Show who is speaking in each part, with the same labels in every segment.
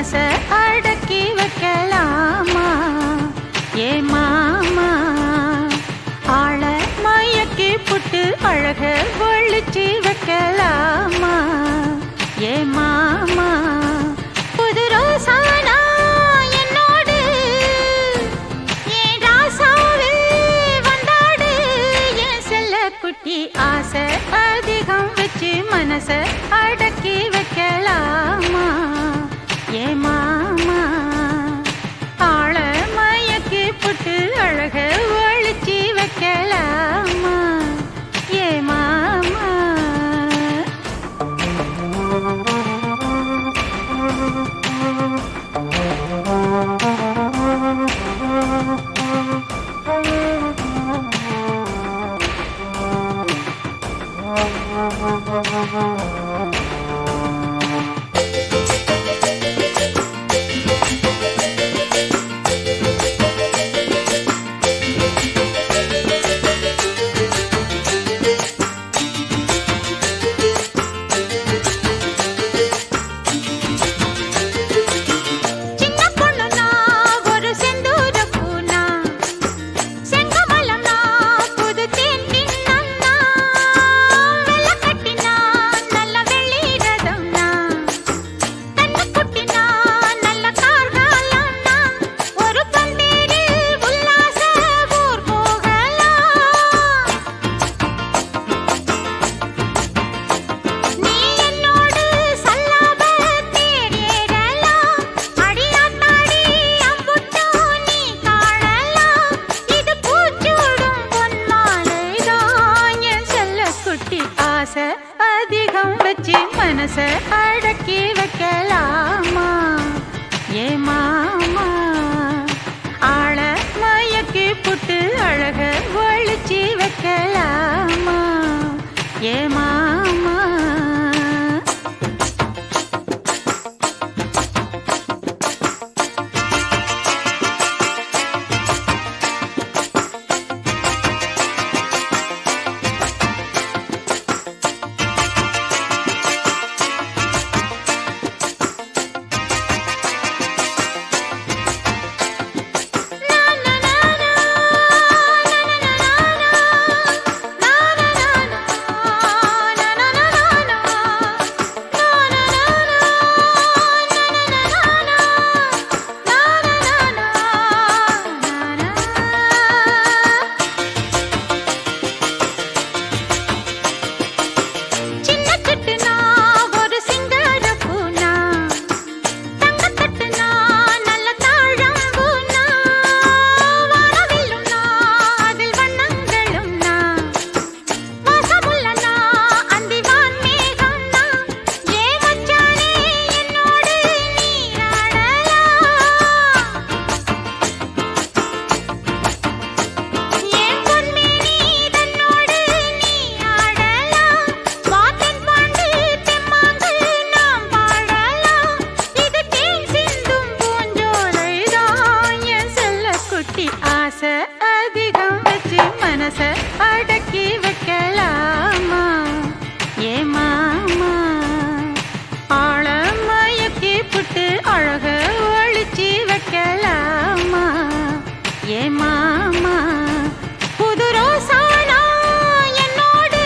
Speaker 1: மனச அடக்கி வைக்கலாமா ஏ மாமா ஆள மயக்கி புட்டு அழக ஒழிச்சு வைக்கலாமா ஏ மாமா புது ரோசானா என்னோடு ஏன் ராசாவே வந்தாடு என் செல்ல குட்டி ஆசை அதிகம் வச்சு மனச அடக்கி வைக்கலாமா ஏ மாமா ஆள மயக்கி புட்டு அழக ஒழிச்சு வைக்கலாமா ஏ மாமா அதிகம் வச்சு மனச அடக்கி வைக்கலாமா ஏ மாமா ஆள மயக்கி புட்டு அழக ஒழிச்சு வைக்கலாமா ஏ மாமா அதிகம் வச்சு மனச அடக்கி வைக்கலாமா ஏ மாமா ஆள மயக்கி புட்டு அழக ஒழிச்சு வைக்கலாமா ஏ மாமா புது ரோசானா என்னோடு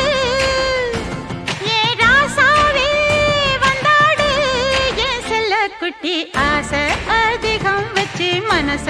Speaker 1: ஏ ராசாவே வந்தாடு என் செல்ல குட்டி ஆசை அதிகம் வச்சு மனச